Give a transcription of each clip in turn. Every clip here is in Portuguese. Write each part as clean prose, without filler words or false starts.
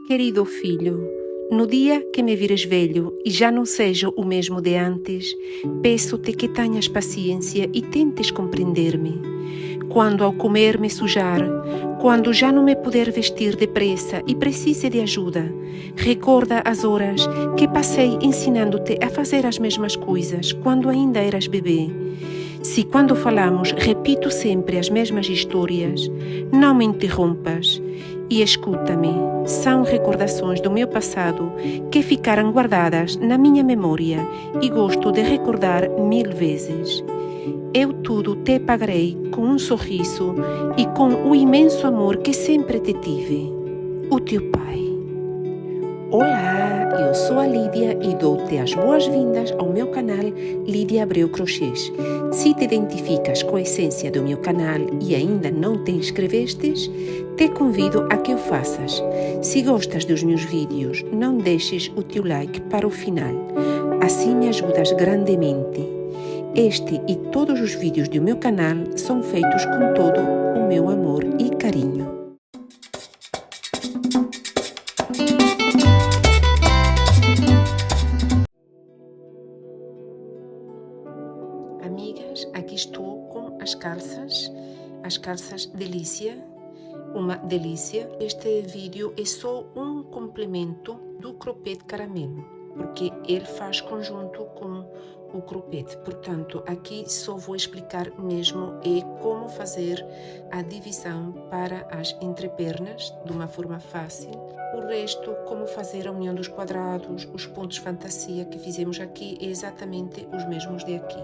Querido filho, no dia que me vires velho e já não seja o mesmo de antes, peço-te que tenhas paciência e tentes compreender-me. Quando ao comer me sujar, quando já não me puder vestir depressa e precise de ajuda, recorda as horas que passei ensinando-te a fazer as mesmas coisas quando ainda eras bebê. Se quando falamos repito sempre as mesmas histórias, não me interrompas e escuta-me. São recordações do meu passado que ficaram guardadas na minha memória e gosto de recordar 1000 vezes. Eu tudo te pagarei com um sorriso e com o imenso amor que sempre te tive. O teu pai. Olá, eu sou a Lídia e dou-te as boas-vindas ao meu canal Lídia Abreu Crochês. Se te identificas com a essência do meu canal e ainda não te inscrevestes, te convido a que o faças. Se gostas dos meus vídeos, não deixes o teu like para o final. Assim me ajudas grandemente. Este e todos os vídeos do meu canal são feitos com todo o meu amor e carinho. Amigas, aqui estou com as calças Delícia, uma delícia. Este vídeo é só um complemento do cropped caramelo, porque ele faz conjunto com o cropped. Portanto, aqui só vou explicar mesmo como fazer a divisão para as entrepernas de uma forma fácil. O resto, como fazer a união dos quadrados, os pontos fantasia que fizemos aqui, é exatamente os mesmos de aqui.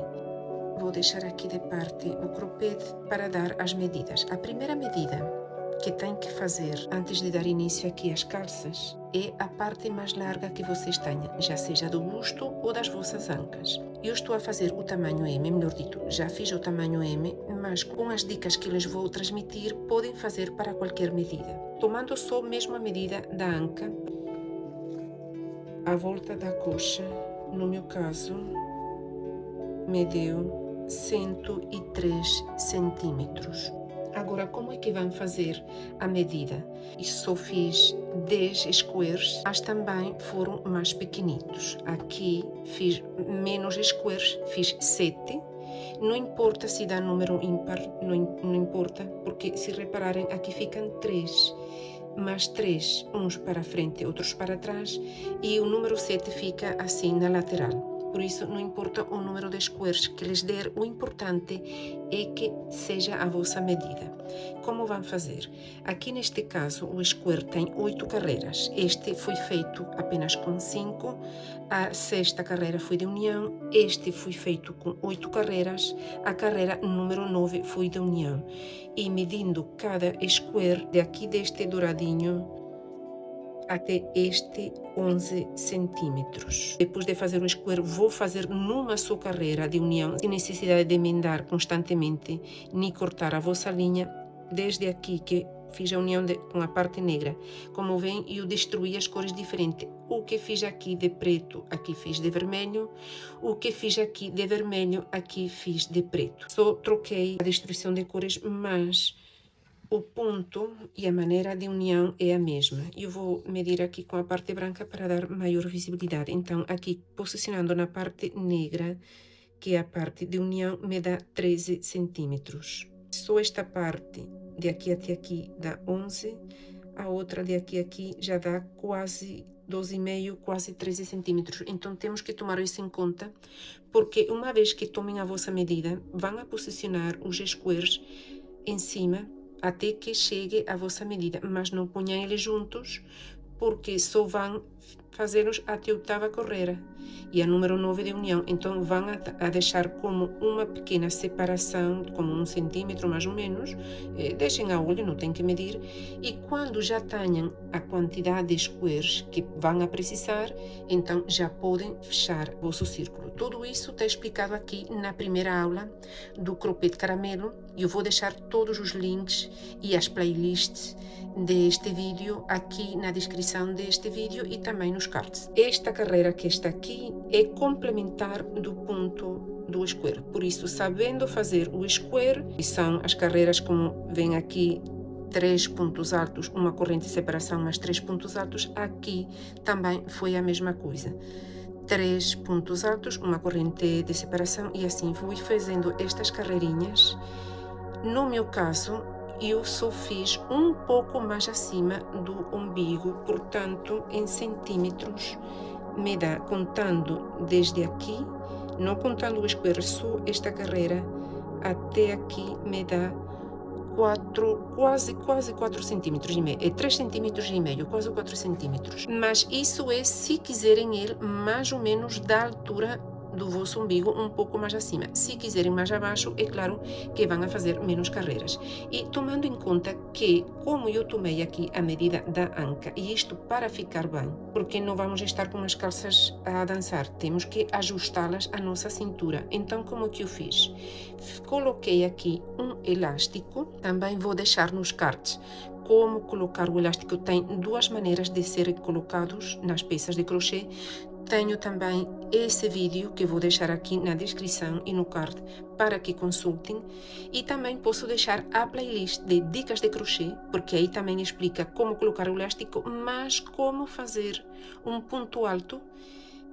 Vou deixar aqui de parte o cropped para dar as medidas. A primeira medida que tem que fazer antes de dar início aqui às calças é a parte mais larga que vocês tenham, já seja do busto ou das vossas ancas. Eu estou a fazer o tamanho M, melhor dito, já fiz o tamanho M, mas com as dicas que lhes vou transmitir, podem fazer para qualquer medida. Tomando só mesmo a medida da anca, a volta da coxa, no meu caso, me deu 103 centímetros. Agora, como é que vão fazer a medida? Eu só fiz 10 squares, mas também foram mais pequenitos. Aqui fiz menos squares, fiz 7. Não importa se dá número ímpar, não importa, porque se repararem, aqui ficam 3. Mais 3, uns para frente, outros para trás, e o número 7 fica assim na lateral. Por isso, não importa o número de squares que lhes der, o importante é que seja a vossa medida. Como vão fazer? Aqui neste caso, o square tem 8 carreiras. Este foi feito apenas com 5. A 6ª carreira foi de união. Este foi feito com 8 carreiras. A carreira número 9 foi de união. E medindo cada square, de aqui deste douradinho até este 11 centímetros. Depois de fazer o square, vou fazer numa só carreira de união, sem necessidade de emendar constantemente, nem cortar a vossa linha. Desde aqui que fiz a união com a parte negra, como vem, eu destruí as cores diferentes. O que fiz aqui de preto, aqui fiz de vermelho. O que fiz aqui de vermelho, aqui fiz de preto. Só troquei a destruição de cores, mas o ponto e a maneira de união é a mesma. Eu vou medir aqui com a parte branca para dar maior visibilidade. Então, aqui, posicionando na parte negra, que é a parte de união, me dá 13 centímetros. Só esta parte, de aqui até aqui, dá 11. A outra de aqui a aqui já dá quase 12,5, quase 13 centímetros. Então, temos que tomar isso em conta, porque uma vez que tomem a vossa medida, vão a posicionar os squares em cima, até que chegue a vossa medida, mas não ponham eles juntos, porque só vão fazê-los até a 8ª carreira e a número 9 de união. Então vão a deixar como uma pequena separação, como 1 centímetro mais ou menos. Deixem a olho, não tem que medir. E quando já tenham a quantidade de squares que vão a precisar, então já podem fechar o vosso círculo. Tudo isso está explicado aqui na primeira aula do cropped caramelo. Eu vou deixar todos os links e as playlists deste vídeo aqui na descrição deste vídeo e também nos cards. Esta carreira que está aqui é complementar do ponto do square. Por isso, sabendo fazer o square, que são as carreiras como vem aqui 3 pontos altos, uma corrente de separação mais 3 pontos altos, aqui também foi a mesma coisa. 3 pontos altos, uma corrente de separação e assim fui fazendo estas carreirinhas. No meu caso, eu só fiz um pouco mais acima do umbigo, portanto, em centímetros, me dá, contando desde aqui, não contando o esquerdo, só esta carreira, até aqui me dá quase 4 centímetros e meio, é 3 centímetros e meio, quase 4 centímetros. Mas isso é se quiserem ir mais ou menos da altura do vosso umbigo, um pouco mais acima. Se quiserem mais abaixo, é claro que vão a fazer menos carreiras. E tomando em conta que, como eu tomei aqui a medida da anca, e isto para ficar bem, porque não vamos estar com as calças a dançar, temos que ajustá-las à nossa cintura. Então, como que eu fiz? Coloquei aqui um elástico, também vou deixar nos cards como colocar o elástico. Tem duas maneiras de serem colocados nas peças de crochê. Tenho também esse vídeo que vou deixar aqui na descrição e no card para que consultem, e também posso deixar a playlist de dicas de crochê, porque aí também explica como colocar o elástico, mas como fazer um ponto alto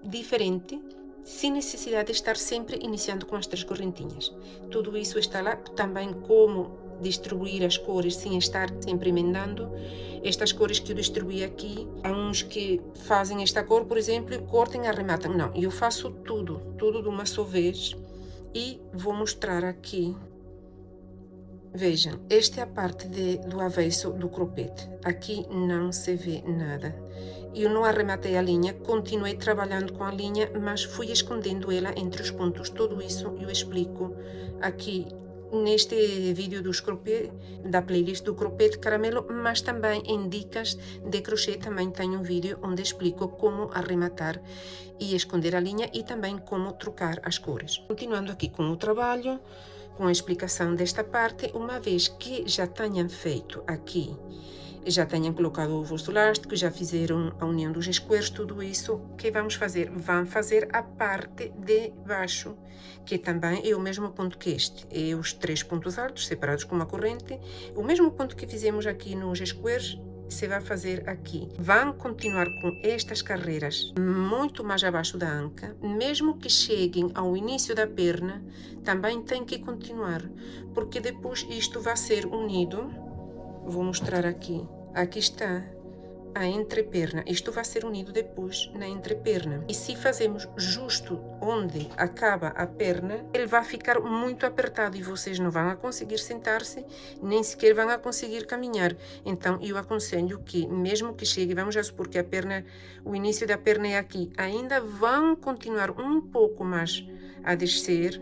diferente, sem necessidade de estar sempre iniciando com as 3 correntinhas. Tudo isso está lá, também como distribuir as cores sem estar sempre emendando. Estas cores que eu distribuí aqui, há uns que fazem esta cor, por exemplo, e cortem e arrematam. Não, eu faço tudo de uma só vez e vou mostrar aqui. Vejam, esta é a parte do avesso do cropped. Aqui não se vê nada. Eu não arrematei a linha, continuei trabalhando com a linha, mas fui escondendo ela entre os pontos. Tudo isso eu explico aqui neste vídeo dos crochê, da playlist do crochê de caramelo, mas também em dicas de crochê também tenho um vídeo onde explico como arrematar e esconder a linha e também como trocar as cores. Continuando aqui com o trabalho, com a explicação desta parte, uma vez que já tenham feito aqui, já tenham colocado o vosso elástico, já fizeram a união dos esquerdos, tudo isso, o que vamos fazer? Vão fazer a parte de baixo, que também é o mesmo ponto que este, é os 3 pontos altos separados com uma corrente, o mesmo ponto que fizemos aqui nos esquerdos, se vai fazer aqui. Vão continuar com estas carreiras muito mais abaixo da anca, mesmo que cheguem ao início da perna, também tem que continuar, porque depois isto vai ser unido. Vou mostrar aqui. Aqui está a entreperna. Isto vai ser unido depois na entreperna. E se fazemos justo onde acaba a perna, ele vai ficar muito apertado e vocês não vão a conseguir sentar-se, nem sequer vão a conseguir caminhar. Então, eu aconselho que, mesmo que chegue, vamos já supor que a perna, o início da perna é aqui, ainda vão continuar um pouco mais a descer,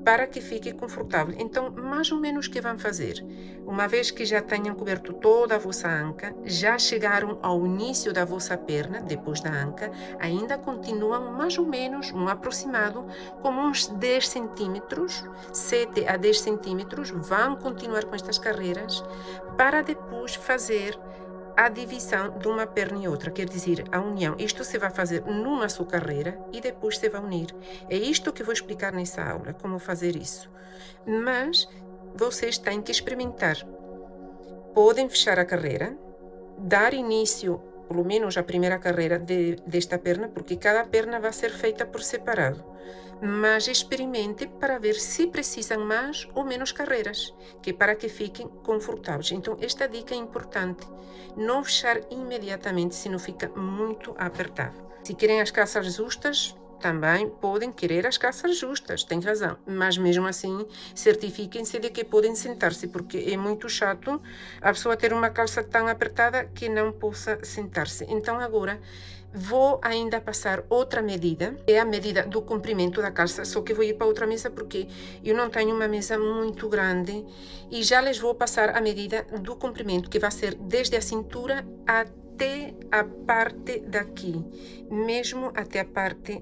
para que fique confortável. Então, mais ou menos o que vão fazer? Uma vez que já tenham coberto toda a vossa anca, já chegaram ao início da vossa perna, depois da anca, ainda continuam mais ou menos, um aproximado, como uns 10 centímetros, 7 a 10 centímetros, vão continuar com estas carreiras, para depois fazer a divisão de uma perna e outra, quer dizer, a união. Isto se vai fazer numa só carreira e depois se vai unir. É isto que vou explicar nessa aula, como fazer isso. Mas vocês têm que experimentar. Podem fechar a carreira, dar início, pelo menos a primeira carreira desta perna, porque cada perna vai ser feita por separado. Mas experimente para ver se precisam mais ou menos carreiras, que para que fiquem confortáveis. Então, esta dica é importante. Não fechar imediatamente, senão fica muito apertado. Se querem as calças justas, também podem querer as calças justas, tem razão. Mas mesmo assim, certifiquem-se de que podem sentar-se, porque é muito chato a pessoa ter uma calça tão apertada que não possa sentar-se. Então, agora, vou ainda passar outra medida, é a medida do comprimento da calça, só que vou ir para outra mesa porque eu não tenho uma mesa muito grande e já les vou passar a medida do comprimento, que vai ser desde a cintura até a parte daqui, mesmo até a parte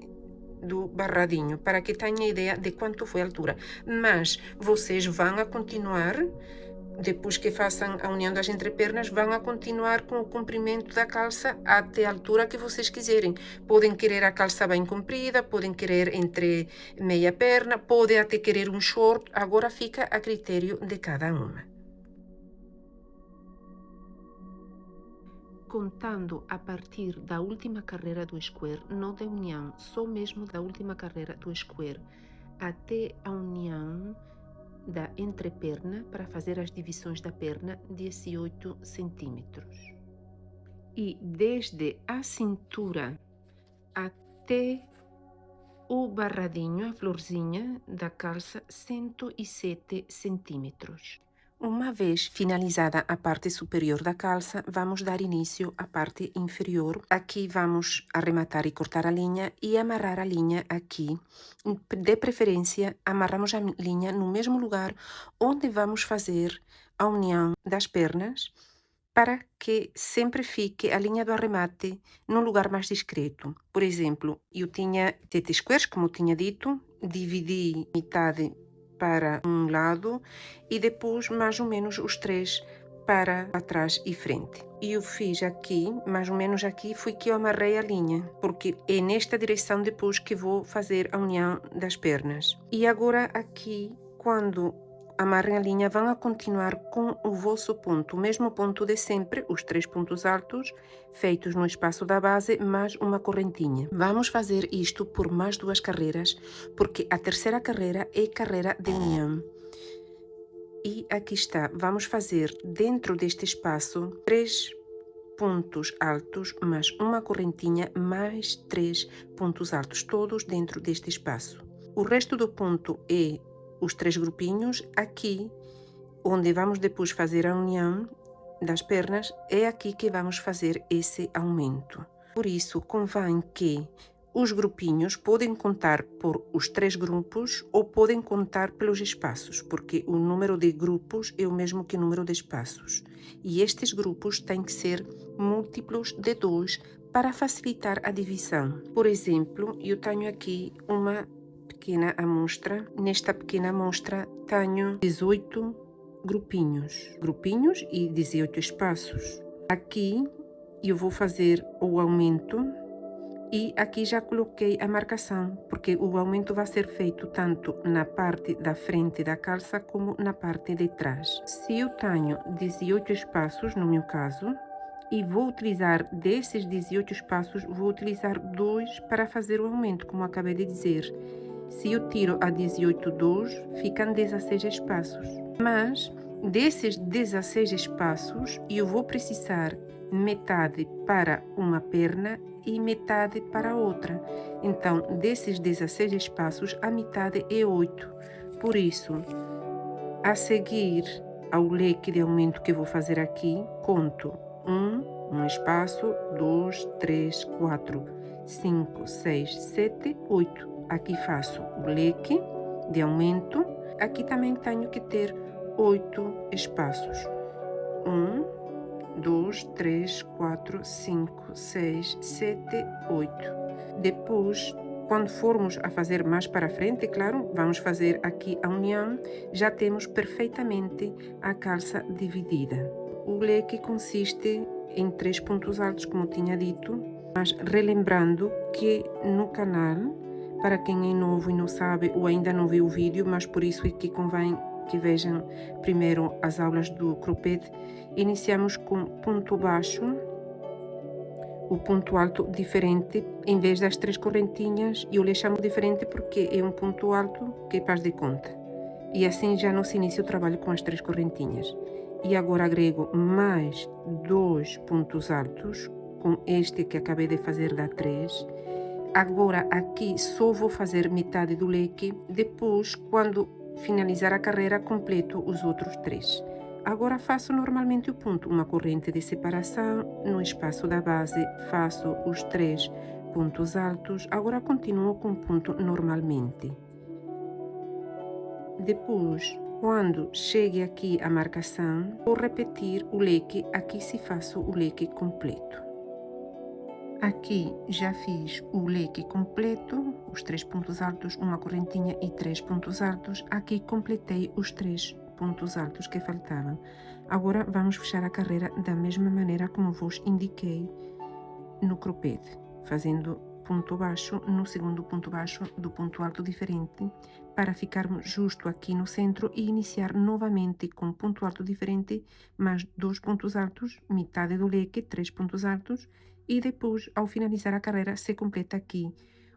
do barradinho, para que tenham ideia de quanto foi a altura. Mas vocês vão a continuar, depois que façam a união das entrepernas, vão a continuar com o comprimento da calça até a altura que vocês quiserem. Podem querer a calça bem comprida, podem querer entre meia perna, podem até querer um short, agora fica a critério de cada uma. contando a partir da última carreira do square, não da união, só mesmo da última carreira do square, até a união da entreperna, para fazer as divisões da perna, 18 centímetros. E desde a cintura até o barradinho, a florzinha da calça, 107 centímetros. Uma vez finalizada a parte superior da calça, vamos dar início à parte inferior. Aqui vamos arrematar e cortar a linha e amarrar a linha aqui. De preferência, amarramos a linha no mesmo lugar onde vamos fazer a união das pernas, para que sempre fique a linha do arremate num lugar mais discreto. Por exemplo, eu tinha 7 squares, como eu tinha dito, dividi metade para um lado e depois mais ou menos os 3 para trás e frente. E eu fiz aqui, mais ou menos aqui, foi que eu amarrei a linha, porque é nesta direção depois que vou fazer a união das pernas. E agora aqui, quando amarrem a linha, vão a continuar com o vosso ponto, o mesmo ponto de sempre, os 3 pontos altos, feitos no espaço da base, mais uma correntinha. Vamos fazer isto por mais 2 carreiras, porque a terceira carreira é carreira de união. E aqui está, vamos fazer dentro deste espaço 3 pontos altos, mais uma correntinha, mais 3 pontos altos, todos dentro deste espaço. O resto do ponto é os 3 grupinhos. Aqui, onde vamos depois fazer a união das pernas, é aqui que vamos fazer esse aumento. Por isso, convém que os grupinhos podem contar por os 3 grupos ou podem contar pelos espaços, porque o número de grupos é o mesmo que o número de espaços. E estes grupos têm que ser múltiplos de 2 para facilitar a divisão. Por exemplo, eu tenho aqui uma pequena amostra. Nesta pequena amostra tenho 18 grupinhos e 18 espaços. Aqui eu vou fazer o aumento e aqui já coloquei a marcação, porque o aumento vai ser feito tanto na parte da frente da calça como na parte de trás. Se eu tenho 18 espaços, no meu caso, e vou utilizar desses 18 espaços, vou utilizar 2 para fazer o aumento, como acabei de dizer. Se eu tiro a 18, 2, ficam 16 espaços. Mas desses 16 espaços, eu vou precisar metade para uma perna e metade para a outra. Então, desses 16 espaços, a metade é 8. Por isso, a seguir ao leque de aumento que vou fazer aqui, conto um espaço, 2, 3, 4, 5, 6, 7, 8. Aqui faço o leque de aumento. Aqui também tenho que ter 8 espaços. 1, 2, 3, 4, 5, 6, 7, 8. Depois, quando formos a fazer mais para frente, claro, vamos fazer aqui a união, já temos perfeitamente a calça dividida. O leque consiste em 3 pontos altos, como tinha dito, mas relembrando que no canal, para quem é novo e não sabe ou ainda não viu o vídeo, mas por isso é que convém que vejam primeiro as aulas do cropped, iniciamos com ponto baixo, o ponto alto diferente, em vez das 3 correntinhas, eu lhe chamo diferente porque é um ponto alto que faz de conta. E assim já não se inicia o trabalho com as 3 correntinhas. E agora agrego mais 2 pontos altos, com este que acabei de fazer da 3. Agora aqui só vou fazer metade do leque, depois quando finalizar a carreira completo os outros 3. Agora faço normalmente o ponto, uma corrente de separação, no espaço da base faço os 3 pontos altos, agora continuo com o ponto normalmente. Depois, quando chegue aqui a marcação, vou repetir o leque, aqui se faço o leque completo. Aqui já fiz o leque completo, os 3 pontos altos, uma correntinha e 3 pontos altos. Aqui completei os 3 pontos altos que faltavam. Agora vamos fechar a carreira da mesma maneira como vos indiquei no cropped, fazendo ponto baixo no segundo ponto baixo do ponto alto diferente, para ficarmos justo aqui no centro e iniciar novamente com ponto alto diferente, mais 2 pontos altos, metade do leque, 3 pontos altos, e depois, ao finalizar a carreira, se completa aqui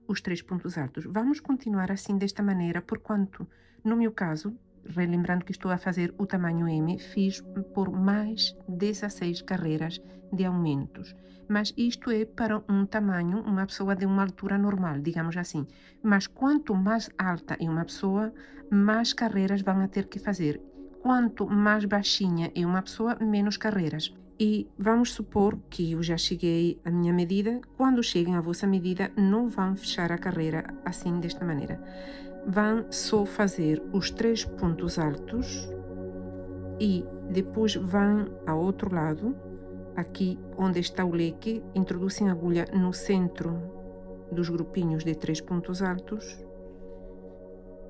os 3 pontos altos. Vamos continuar assim desta maneira, porquanto, no meu caso, relembrando que estou a fazer o tamanho M, fiz por mais 16 carreiras de aumentos. Mas isto é para um tamanho, uma pessoa de uma altura normal, digamos assim. Mas quanto mais alta é uma pessoa, mais carreiras vão a ter que fazer. Quanto mais baixinha é uma pessoa, menos carreiras. E vamos supor que eu já cheguei à minha medida. Quando cheguem à vossa medida, não vão fechar a carreira assim, desta maneira. Vão só fazer os 3 pontos altos e depois vão ao outro lado, aqui onde está o leque, introduzem a agulha no centro dos grupinhos de 3 pontos altos,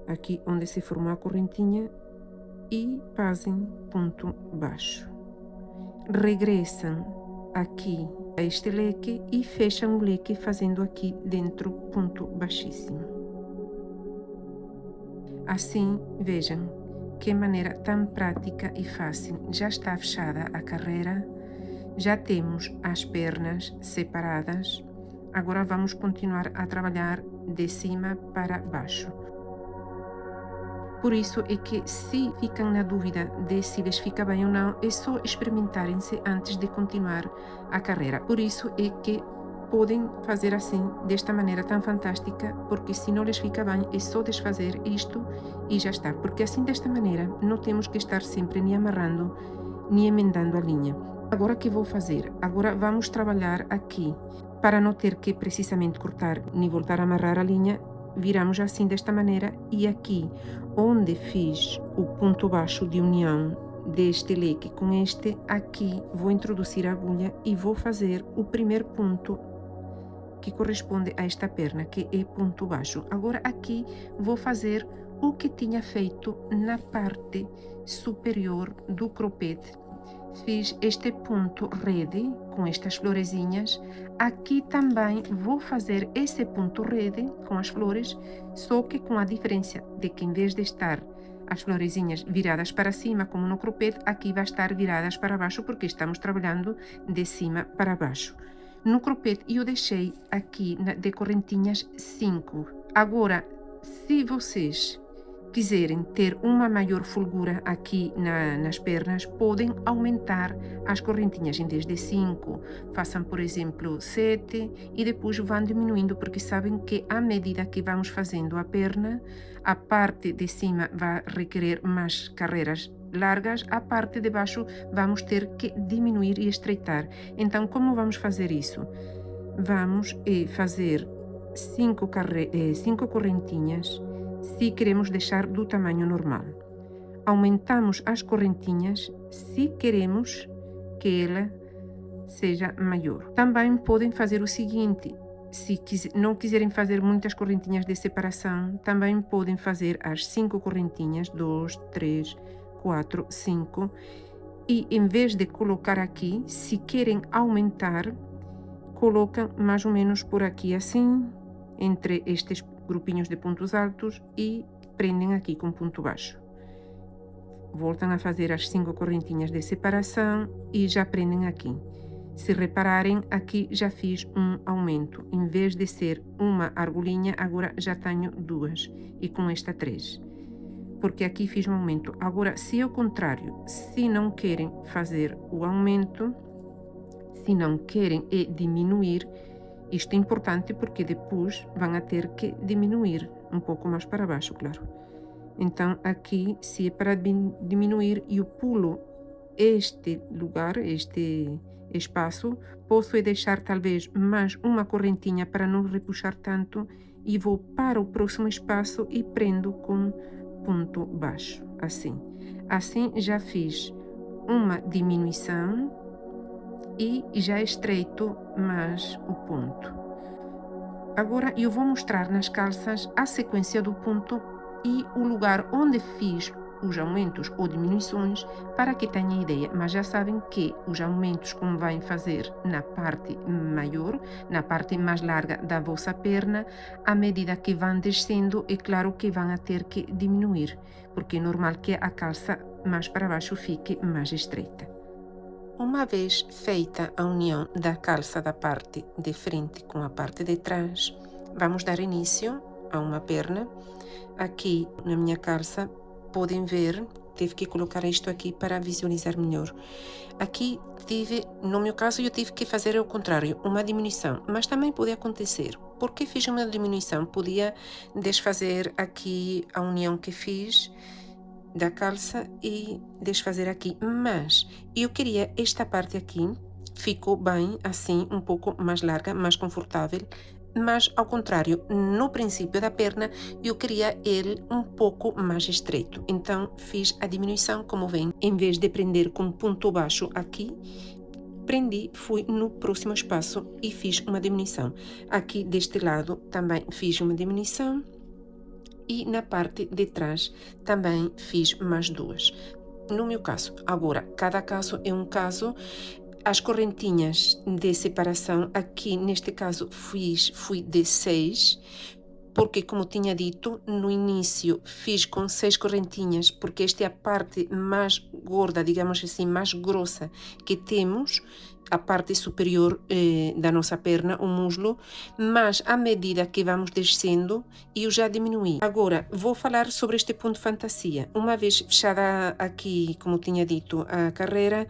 aqui onde se formou a correntinha, e fazem ponto baixo. Regressam aqui a este leque e fecham o leque fazendo aqui dentro ponto baixíssimo. Assim, vejam que maneira tão prática e fácil. Já está fechada a carreira, já temos as pernas separadas. Agora vamos continuar a trabalhar de cima para baixo. Por isso é que, se ficam na dúvida de se lhes fica bem ou não, é só experimentarem-se antes de continuar a carreira. Por isso é que podem fazer assim, desta maneira tão fantástica, porque se não lhes fica bem, é só desfazer isto e já está. Porque assim, desta maneira, não temos que estar sempre nem amarrando, nem emendando a linha. Agora, que vou fazer? Agora vamos trabalhar aqui. Para não ter que precisamente cortar nem voltar a amarrar a linha, viramos assim desta maneira, e aqui onde fiz o ponto baixo de união deste leque com este, aqui vou introduzir a agulha e vou fazer o primeiro ponto que corresponde a esta perna, que é ponto baixo. Agora aqui vou fazer o que tinha feito na parte superior do cropped. Fiz este ponto rede com estas florezinhas. Aqui também vou fazer esse ponto rede com as flores, só que com a diferença de que, em vez de estar as florezinhas viradas para cima, como no cropped, aqui vai estar viradas para baixo, porque estamos trabalhando de cima para baixo. No cropped eu deixei aqui de correntinhas 5. Agora, se vocês quiserem ter uma maior fulgura aqui nas pernas, podem aumentar as correntinhas. Em vez de 5, façam, por exemplo, 7, e depois vão diminuindo, porque sabem que à medida que vamos fazendo a perna, a parte de cima vai requerer mais carreiras largas, a parte de baixo vamos ter que diminuir e estreitar. Então, como vamos fazer isso? Vamos fazer 5 correntinhas, se queremos deixar do tamanho normal. Aumentamos as correntinhas se queremos que ela seja maior. Também podem fazer o seguinte: se não quiserem fazer muitas correntinhas de separação, também podem fazer as 5 correntinhas, 2, 3, 4, 5, e em vez de colocar aqui, se querem aumentar, colocam mais ou menos por aqui assim, entre estes grupinhos de pontos altos, e prendem aqui com ponto baixo. Voltam a fazer as 5 correntinhas de separação e já prendem aqui. Se repararem, aqui já fiz um aumento. Em vez de ser uma argolinha, agora já tenho 2, e com esta 3. Porque aqui fiz um aumento. Agora, se ao contrário, se não querem fazer o aumento, se não querem diminuir, isto é importante porque depois vão a ter que diminuir um pouco mais para baixo, claro. Então, aqui, se é para diminuir, eu pulo este lugar, este espaço, posso deixar talvez mais uma correntinha para não repuxar tanto, e vou para o próximo espaço e prendo com ponto baixo, assim. Assim já fiz uma diminuição e já estreito mais o ponto. Agora eu vou mostrar nas calças a sequência do ponto e o lugar onde fiz os aumentos ou diminuições para que tenham ideia, mas já sabem que os aumentos convém fazer na parte maior, na parte mais larga da vossa perna. À medida que vão descendo, é claro que vão a ter que diminuir, porque é normal que a calça mais para baixo fique mais estreita. Uma vez feita a união da calça da parte de frente com a parte de trás, vamos dar início a uma perna. Aqui na minha calça podem ver, tive que colocar isto aqui para visualizar melhor. Aqui no meu caso eu tive que fazer ao contrário, uma diminuição, mas também pode acontecer. Porque fiz uma diminuição, podia desfazer aqui a união que fiz da calça e desfazer aqui, mas eu queria esta parte aqui, ficou bem assim, um pouco mais larga, mais confortável, mas ao contrário, no princípio da perna eu queria ele um pouco mais estreito, então fiz a diminuição, como vem, em vez de prender com ponto baixo aqui, prendi, fui no próximo espaço e fiz uma diminuição. Aqui deste lado também fiz uma diminuição. E na parte de trás também fiz mais duas. No meu caso, agora, cada caso é um caso. As correntinhas de separação, aqui neste caso fui de 6, porque como tinha dito, no início fiz com 6 correntinhas, porque esta é a parte mais gorda, digamos assim, mais grossa que temos, a parte superior da nossa perna, o muslo, mas à medida que vamos descendo, eu já diminui. Agora, vou falar sobre este ponto fantasia. Uma vez fechada aqui, como tinha dito, a carreira,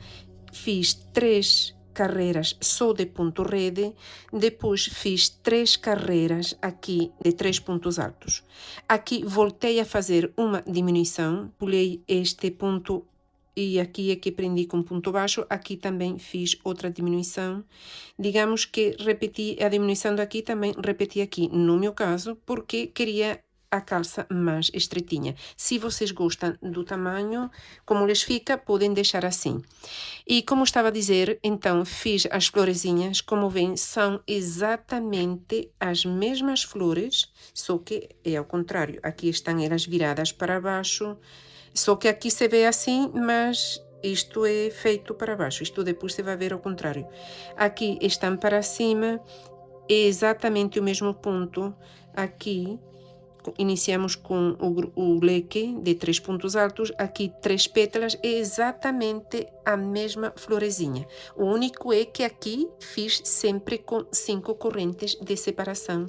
fiz 3 carreiras só de ponto rede, depois fiz 3 carreiras aqui de 3 pontos altos. Aqui voltei a fazer uma diminuição, pulei este ponto e aqui é que prendi com ponto baixo, aqui também fiz outra diminuição. Digamos que repeti a diminuição daqui, também repeti aqui, no meu caso, porque queria a calça mais estreitinha. Se vocês gostam do tamanho, como lhes fica, podem deixar assim. E como estava a dizer, então fiz as florezinhas, como veem, são exatamente as mesmas flores, só que é ao contrário. Aqui estão elas viradas para baixo, só que aqui se vê assim, mas isto é feito para baixo, isto depois se vai ver ao contrário. Aqui estão para cima, é exatamente o mesmo ponto. Aqui iniciamos com o leque de 3 pontos altos, aqui 3 pétalas, é exatamente a mesma florezinha. O único é que aqui fiz sempre com 5 correntes de separação,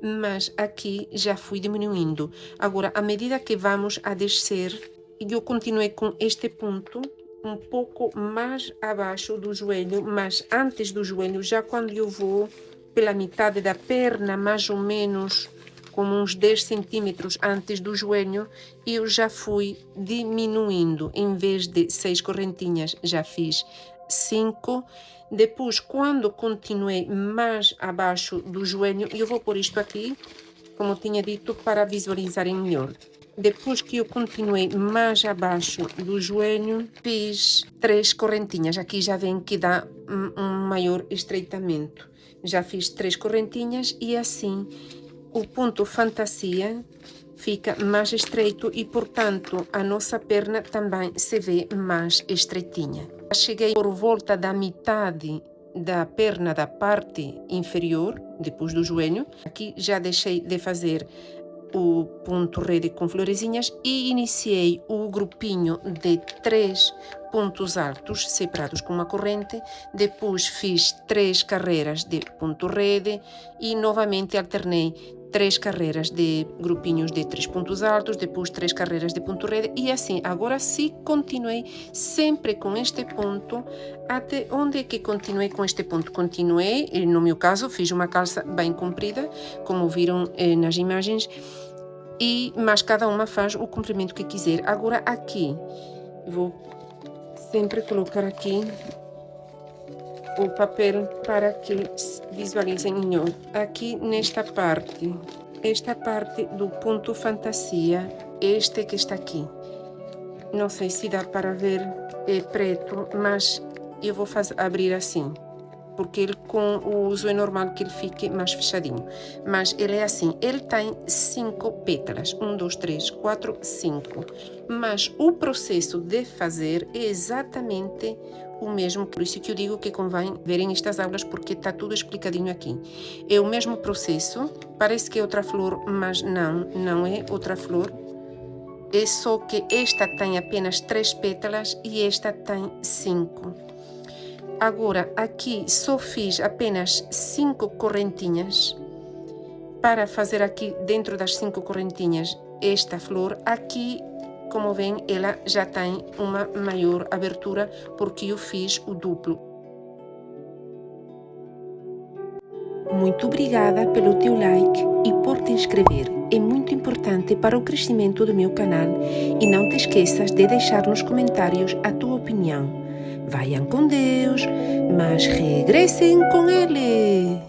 mas aqui já fui diminuindo. Agora, à medida que vamos a descer, eu continuei com este ponto um pouco mais abaixo do joelho, mas antes do joelho, já quando eu vou pela metade da perna, mais ou menos como uns 10 centímetros antes do joelho, eu já fui diminuindo. Em vez de 6 correntinhas, já fiz 5. Depois, quando continuei mais abaixo do joelho, eu vou pôr isto aqui, como tinha dito, para visualizarem melhor. Depois que eu continuei mais abaixo do joelho, fiz 3 correntinhas. Aqui já vem que dá um maior estreitamento. Já fiz 3 correntinhas e assim o ponto fantasia fica mais estreito e, portanto, a nossa perna também se vê mais estreitinha. Cheguei por volta da metade da perna da parte inferior, depois do joelho. Aqui já deixei de fazer o ponto rede com florezinhas e iniciei o grupinho de 3 pontos altos separados com uma corrente. Depois fiz 3 carreiras de ponto rede e novamente alternei 3 carreiras de grupinhos de 3 pontos altos, depois 3 carreiras de ponto rede e assim. Agora sim, continuei sempre com este ponto. Até onde é que continuei com este ponto? Continuei, no meu caso, fiz uma calça bem comprida, como viram nas imagens, mas cada uma faz o comprimento que quiser. Agora aqui, vou sempre colocar aqui o papel para que visualizem melhor. Aqui nesta parte, esta parte do ponto fantasia, este que está aqui. Não sei se dá para ver, é preto, mas eu vou abrir assim. porque ele com o uso é normal que ele fique mais fechadinho. Mas ele é assim, ele tem 5 pétalas, 1, 2, 3, 4, 5. Mas o processo de fazer é exatamente o mesmo, por isso que eu digo que convém verem estas aulas, porque está tudo explicadinho aqui. É o mesmo processo, parece que é outra flor, mas não é outra flor. É só que esta tem apenas 3 pétalas e esta tem 5. Agora, aqui só fiz apenas 5 correntinhas para fazer aqui dentro das 5 correntinhas esta flor. Aqui, como veem, ela já tem uma maior abertura porque eu fiz o duplo. Muito obrigada pelo teu like e por te inscrever. É muito importante para o crescimento do meu canal e não te esqueças de deixar nos comentários a tua opinião. Vayan com Deus, mas regressem com Ele.